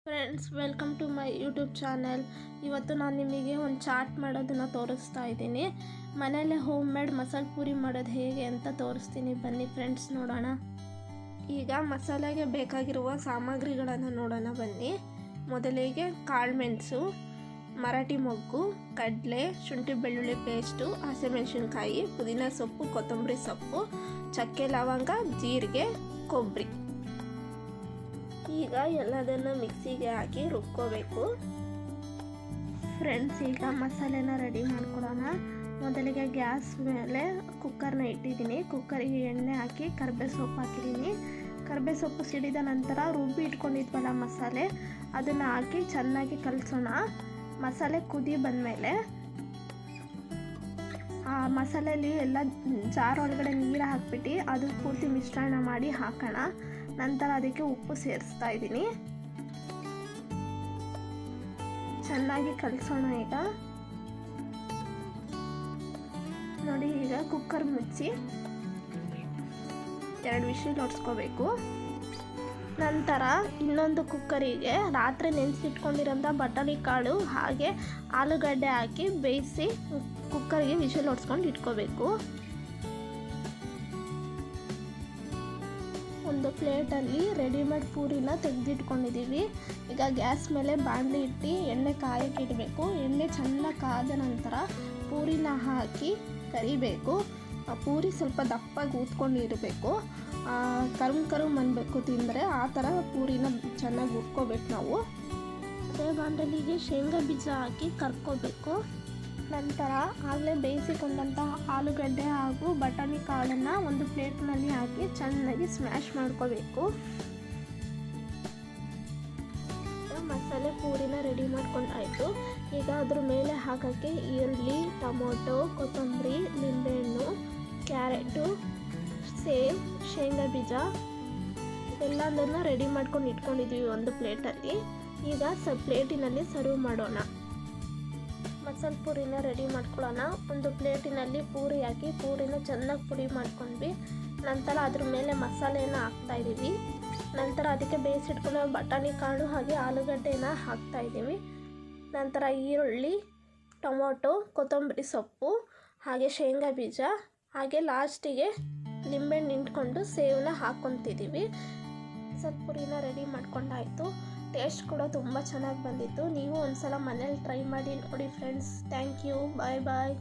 Friends, welcome to my YouTube channel. ಇವತ್ತು ನಾನು ನಿಮಗೆ ಒಂದು ಚಾಟ್ ಮಾಡೋದನ್ನು ತೋರಿಸ್ತಾ ಇದ್ದೀನಿ. ಮನೆಯಲ್ಲೇ ಹೋಮ್ ಮೇಡ್ ಮಸಾಲೆ ಪೂರಿ ಮಾಡೋದು ಹೇಗೆ ಅಂತ ತೋರಿಸ್ತೀನಿ. ಬನ್ನಿ ಫ್ರೆಂಡ್ಸ್, ನೋಡೋಣ. ಈಗ ಮಸಾಲೆಗೆ ಬೇಕಾಗಿರುವ ಸಾಮಗ್ರಿಗಳನ್ನು ನೋಡೋಣ ಬನ್ನಿ. ಮೊದಲಿಗೆ ಕಾಳುಮೆಣಸು, ಮರಾಠಿ ಮೊಗ್ಗು, ಕಡಲೆ, ಶುಂಠಿ ಬೆಳ್ಳುಳ್ಳಿ ಪೇಸ್ಟು, ಹಸಿಮೆಣಸಿನ್ಕಾಯಿ, ಪುದೀನ ಸೊಪ್ಪು, ಕೊತ್ತಂಬರಿ ಸೊಪ್ಪು, ಚಕ್ಕೆ ಲವಂಗ, ಜೀರಿಗೆ, ಕೊಬ್ಬರಿ. ಈಗ ಎಲ್ಲದನ್ನು ಮಿಕ್ಸಿಗೆ ಹಾಕಿ ರುಬ್ಕೋಬೇಕು. ಫ್ರೆಂಡ್ಸ್, ಈಗ ಮಸಾಲೆನ ರೆಡಿ ಮಾಡ್ಕೊಳ್ಳೋಣ. ಮೊದಲಿಗೆ ಗ್ಯಾಸ್ ಮೇಲೆ ಕುಕ್ಕರ್ನ ಇಟ್ಟಿದ್ದೀನಿ. ಕುಕ್ಕರಿಗೆ ಎಣ್ಣೆ ಹಾಕಿ ಕರಿಬೇವು ಸೊಪ್ಪು ಹಾಕಿದ್ದೀನಿ. ಕರಿಬೇವು ಸೊಪ್ಪು ಸಿಡಿದ ನಂತರ ರುಬ್ಬಿ ಇಟ್ಕೊಂಡಿದ್ವಲ್ಲ ಮಸಾಲೆ, ಅದನ್ನು ಹಾಕಿ ಚೆನ್ನಾಗಿ ಕಲಸೋಣ. ಮಸಾಲೆ ಕುದಿ ಬಂದಮೇಲೆ ಆ ಮಸಾಲೆಯಲ್ಲಿ ಎಲ್ಲ ಜಾರ್ ಒಳಗಡೆ ನೀರು ಹಾಕ್ಬಿಟ್ಟು ಅದು ಪೂರ್ತಿ ಮಿಶ್ರಣ ಮಾಡಿ ಹಾಕೋಣ. ನಂತರ ಅದಕ್ಕೆ ಉಪ್ಪು ಸೇರಿಸ್ತಾ ಇದ್ದೀನಿ. ಚೆನ್ನಾಗಿ ಕಲಸೋಣ. ಈಗ ನೋಡಿ, ಈಗ ಕುಕ್ಕರ್ ಮುಚ್ಚಿ 2 ವಿಷಲ್ ಹೊಡ್ಸ್ಕೋಬೇಕು. ನಂತರ ಇನ್ನೊಂದು ಕುಕ್ಕರಿಗೆ ರಾತ್ರಿ ನೆನೆಸಿಟ್ಕೊಂಡಿರೋಂಥ ಬಟಾಣಿ ಕಾಳು ಹಾಗೆ ಆಲೂಗಡ್ಡೆ ಹಾಕಿ ಬೇಯಿಸಿ ಕುಕ್ಕರಿಗೆ ವಿಷಲ್ ಹೊಡ್ಸ್ಕೊಂಡು ಇಟ್ಕೋಬೇಕು. ಒಂದು ಪ್ಲೇಟಲ್ಲಿ ರೆಡಿಮೇಡ್ ಪೂರಿನ ತೆಗೆದಿಟ್ಕೊಂಡಿದ್ದೀವಿ. ಈಗ ಗ್ಯಾಸ್ ಮೇಲೆ ಬಾಣಲಿ ಇಟ್ಟು ಎಣ್ಣೆ ಕಾಯಕ್ಕೆ ಇಡಬೇಕು. ಎಣ್ಣೆ ಚೆನ್ನಾಗಿ ಕಾದ ನಂತರ ಪೂರಿನ ಹಾಕಿ ಕರಿಬೇಕು. ಆ ಪೂರಿ ಸ್ವಲ್ಪ ದಪ್ಪಾಗಿ ಊದ್ಕೊಂಡಿರಬೇಕು. ಕರುಮ್ ಅನ್ನಬೇಕು ತಿಂದರೆ. ಆ ಥರ ಪೂರಿನ ಚೆನ್ನಾಗಿ ಹುರ್ಕೋಬೇಕು ನಾವು. ಅದೇ ಬಾಣಲಿಗೆ ಶೇಂಗಾ ಬೀಜ ಹಾಕಿ ಕರ್ಕೋಬೇಕು. ನಂತರ ಆಗಲೇ ಬೇಯಿಸಿಕೊಂಡಂತಹ ಆಲೂಗಡ್ಡೆ ಹಾಗೂ ಬಟಾಣಿ ಕಾಳನ್ನು ಒಂದು ಪ್ಲೇಟ್ನಲ್ಲಿ ಹಾಕಿ ಚೆನ್ನಾಗಿ ಸ್ಮ್ಯಾಶ್ ಮಾಡ್ಕೋಬೇಕು. ಮಸಾಲೆ ಪೂರಿನ ರೆಡಿ ಮಾಡ್ಕೊಂಡಾಯಿತು. ಈಗ ಅದ್ರ ಮೇಲೆ ಹಾಕೋಕ್ಕೆ ಈರುಳ್ಳಿ, ಟೊಮೊಟೊ, ಕೊತ್ತಂಬರಿ, ನಿಂಬೆಹಣ್ಣು, ಕ್ಯಾರೆಟು, ಸೇವ್, ಶೇಂಗಾ ಬೀಜ ಎಲ್ಲದನ್ನು ರೆಡಿ ಮಾಡ್ಕೊಂಡು ಇಟ್ಕೊಂಡಿದ್ದೀವಿ ಒಂದು ಪ್ಲೇಟಲ್ಲಿ. ಈಗ ಪ್ಲೇಟಿನಲ್ಲಿ ಸರ್ವ್ ಮಾಡೋಣ. ಮಸಾಲೆ ಪೂರಿನ ರೆಡಿ ಮಾಡ್ಕೊಳ್ಳೋಣ. ಒಂದು ಪ್ಲೇಟಿನಲ್ಲಿ ಪೂರಿ ಹಾಕಿ ಪೂರಿನ ಚೆನ್ನಾಗಿ ಪುಡಿ ಮಾಡ್ಕೊಂಡ್ವಿ. ನಂತರ ಅದ್ರ ಮೇಲೆ ಮಸಾಲೆನ ಹಾಕ್ತಾಯಿದ್ದೀವಿ. ನಂತರ ಅದಕ್ಕೆ ಬೇಯಿಸಿಟ್ಕೊಳ್ಳೋ ಬಟಾಣಿ ಕಾಳು ಹಾಗೆ ಆಲೂಗಡ್ಡೆನ ಹಾಕ್ತಾಯಿದ್ದೀವಿ. ನಂತರ ಈರುಳ್ಳಿ, ಟೊಮೊಟೊ, ಕೊತ್ತಂಬರಿ ಸೊಪ್ಪು ಹಾಗೆ ಶೇಂಗಾ ಬೀಜ ಹಾಗೆ ಲಾಸ್ಟಿಗೆ ನಿಂಬೆಹಣ್ಣು ಹಿಂಡ್ಕೊಂಡು ಸೇವನ್ನ ಹಾಕ್ಕೊತಿದ್ದೀವಿ. ಮಸಾಲೆ ಪೂರಿನ ರೆಡಿ ಮಾಡ್ಕೊಂಡಾಯಿತು. ಟೇಸ್ಟ್ ಕೂಡ ತುಂಬ ಚೆನ್ನಾಗಿ ಬಂದಿತ್ತು. ನೀವು ಒಂದ್ಸಲ ಮನೇಲಿ ಟ್ರೈ ಮಾಡಿ ನೋಡಿ friends. Thank you. Bye bye.